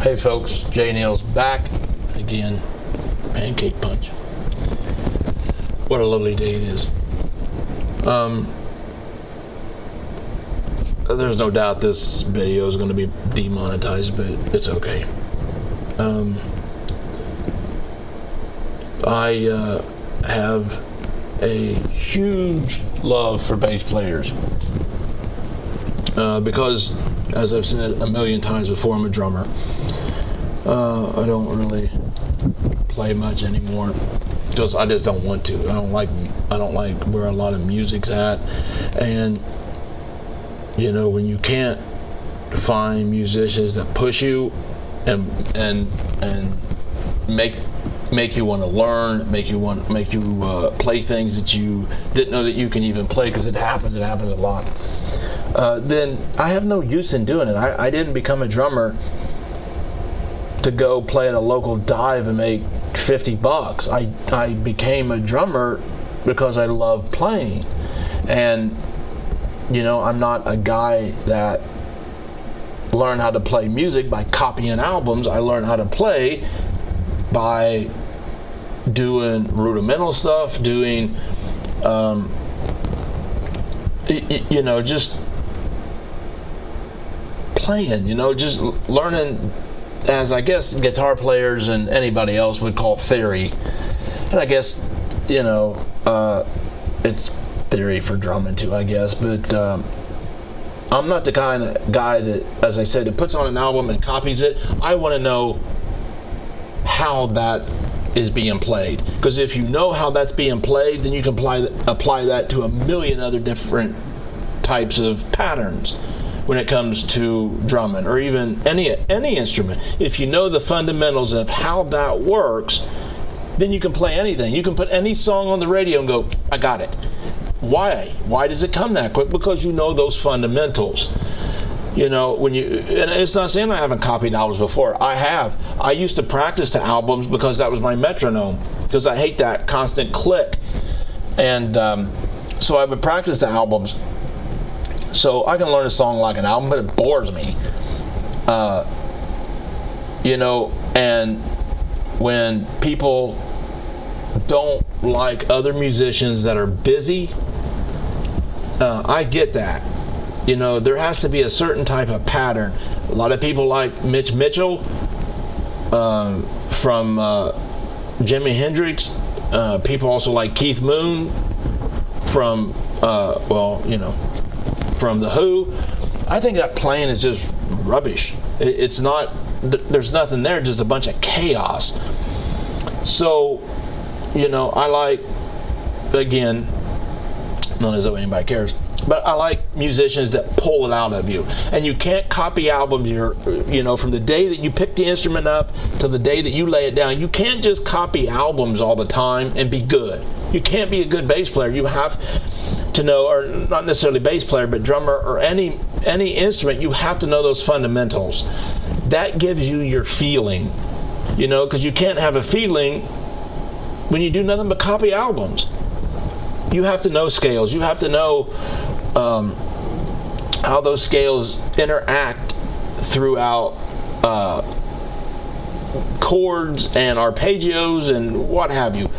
Hey folks, Jay Neal's back again. Pancake Punch. What a lovely day it is. There's no doubt this video is going to be demonetized, but it's okay. I have a huge love for bass players because, as I've said a million times before, I'm a drummer. I don't really play much anymore because I just don't want to. I don't like where a lot of music's at, and you know, when you can't find musicians that push you and make you want to learn, make you play things that you didn't know that you can even play, because it happens a lot, then I have no use in doing it. I didn't become a drummer to go play at a local dive and make $50. I became a drummer because I love playing. And you know, I'm not a guy that learned how to play music by copying albums. I learned how to play by doing rudimental stuff, doing you know, just playing, you know, just learning, as I guess guitar players and anybody else would call theory. And I guess, you know, it's theory for drumming too, I guess. But I'm not the kind of guy that, as I said, that puts on an album and copies it. I want to know how that is being played, because if you know how that's being played, then you can apply that to a million other different types of patterns when it comes to drumming, or even any instrument. If you know the fundamentals of how that works, then you can play anything. You can put any song on the radio and go, I got it. Why does it come that quick? Because you know those fundamentals. You know, and it's not saying I haven't copied albums before. I have. I used to practice the albums because that was my metronome, because I hate that constant click. And so I would practice the albums so I can learn a song like an album, but it bores me. You know, and when people don't like other musicians that are busy, I get that. You know, there has to be a certain type of pattern. A lot of people like Mitch Mitchell from Jimi Hendrix. People also like Keith Moon from, well, you know, from The Who. I think that playing is just rubbish. It's not, there's nothing there, just a bunch of chaos. So, you know, I like, again, not as though anybody cares, but I like musicians that pull it out of you. And you can't copy albums, you know, from the day that you pick the instrument up to the day that you lay it down. You can't just copy albums all the time and be good. You can't be a good bass player. You have to know, or not necessarily bass player, but drummer or any instrument, you have to know those fundamentals. That gives you your feeling, you know, because you can't have a feeling when you do nothing but copy albums. You have to know scales. You have to know how those scales interact throughout chords and arpeggios and what have you.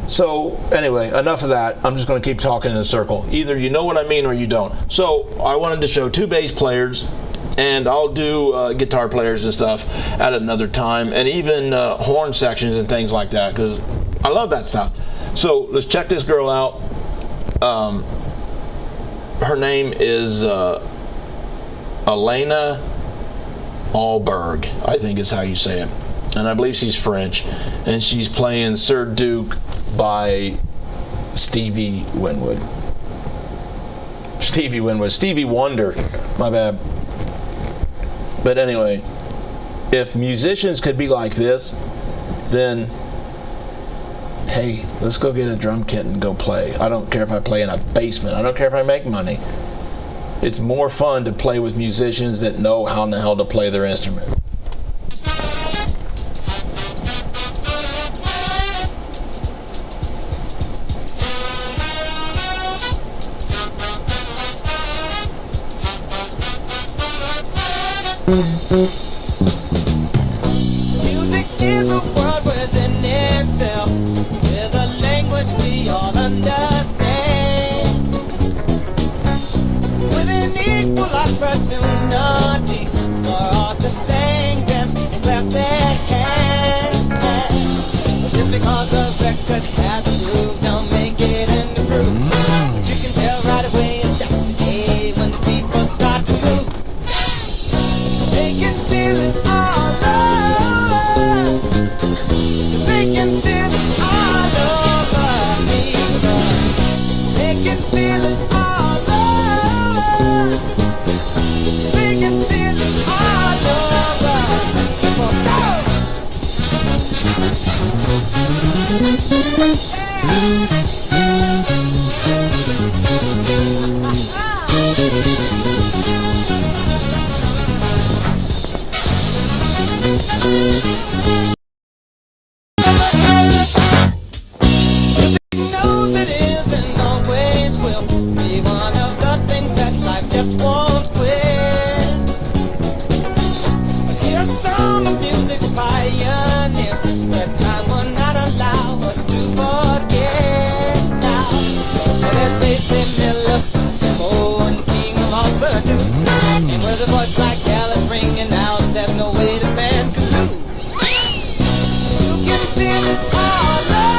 So anyway, enough of that. I'm just going to keep talking in a circle. Either you know what I mean or you don't. So I wanted to show two bass players, and I'll do guitar players and stuff at another time, and even horn sections and things like that, because I love that stuff. So let's check this girl out. Her name is Elena Ahlberg, I think is how you say it. And I believe she's French. And she's playing Sir Duke by Stevie Winwood. Stevie Wonder, my bad. But anyway, if musicians could be like this, then hey, let's go get a drum kit and go play. I don't care if I play in a basement. I don't care if I make money. It's more fun to play with musicians that know how in the hell to play their instrument. world within itself, with a language we all understand, with an equal opportunity for all to sing, dance, and clap their hands. Just because the record has a groove, don't make it in the groove. But you can tell right away that today when the people start to move, they can feel it all over. They can feel it all over people. They can feel it all over. They can feel it all over people. Knows it is and always will be one of the things that life just won't quit. But here's some of music's pioneers that time will not allow us to forget now. So there's Basie Miller, Satchmo, and King of all Sadu. And with a voice like Alice ringing out, there's no way the band can lose. You can feel it all over.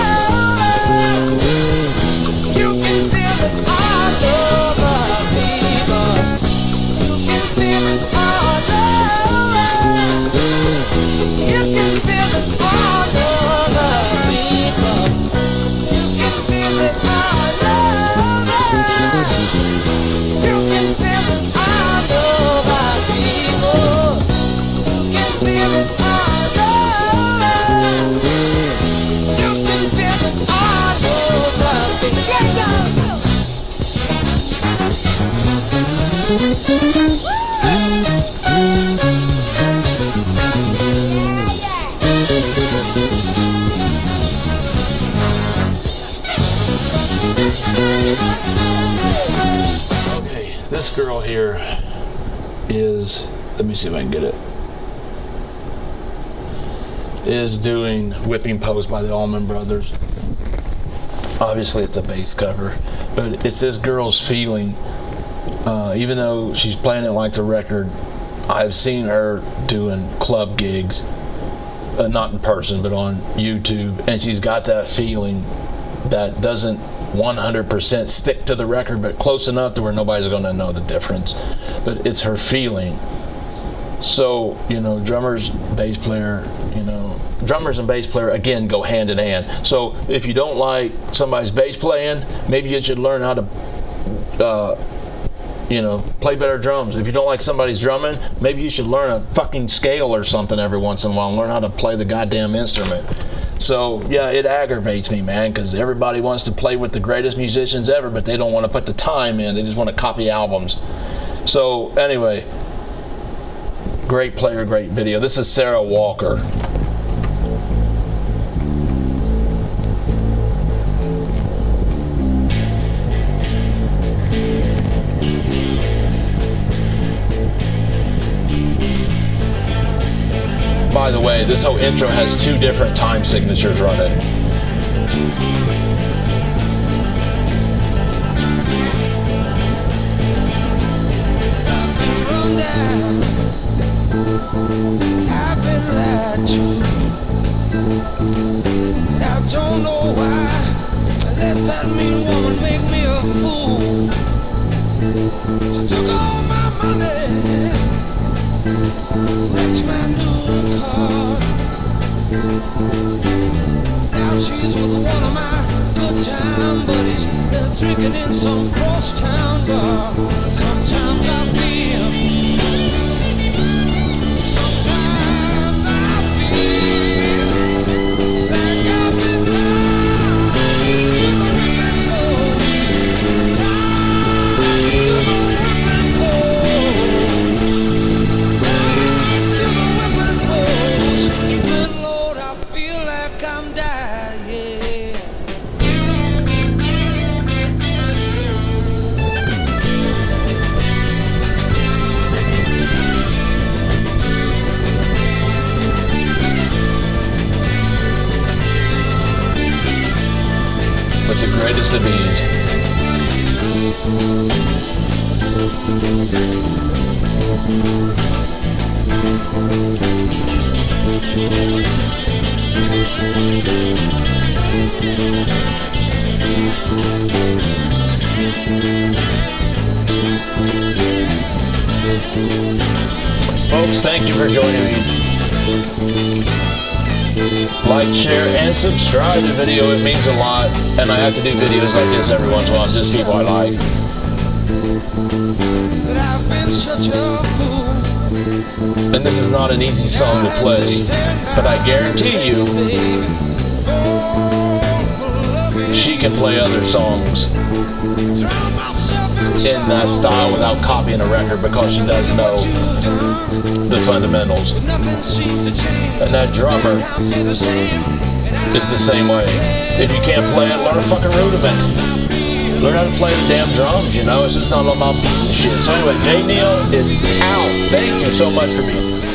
You can feel it all over, people. You can feel it all over. You can feel it all over, people. You can feel it all over. You can feel it all over, people. You can feel it all over. You can feel it all over, people. Yeah, yeah. Okay, this girl here is, let me see if I can get it, is doing Whipping Post by the Allman Brothers. Obviously it's a bass cover, but it's this girl's feeling. Even though she's playing it like the record, I've seen her doing club gigs, not in person, but on YouTube, and she's got that feeling that doesn't 100% stick to the record, but close enough to where nobody's going to know the difference. But it's her feeling. So, drummers, bass player, drummers and bass player, again, go hand in hand. So if you don't like somebody's bass playing, maybe you should learn how to play better drums. If you don't like somebody's drumming, maybe you should learn a fucking scale or something every once in a while and learn how to play the goddamn instrument. So, yeah, it aggravates me, man, because everybody wants to play with the greatest musicians ever, but they don't want to put the time in. They just want to copy albums. So, anyway, great player, great video. This is Sarah Walker. By the way, this whole intro has 2 different time signatures running. I've been lied to, and I don't know why I let that mean woman make me a fool. She took all my money, wrecked my new car. Now she's with one of my good time buddies. They're drinking in some crosstown bar. Sometimes I feel, sometimes I feel like I've been down to the whipping post, down to the whipping post, down to the whipping post. Good Lord, I feel like I'm dying. Mr. B's. Folks, thank you for joining me. Like, share, and subscribe to the video. It means a lot. And I have to do videos like this every once in a while. Just people I like. And this is not an easy song to play. But I guarantee you, she can play other songs in that style without copying a record because she does know the fundamentals. And that drummer is the same way. If you can't play it, learn a fucking rudiment. Learn how to play the damn drums, you know? It's just not all about beating shit. So anyway, Jay Neal is out. Thank you so much for being here.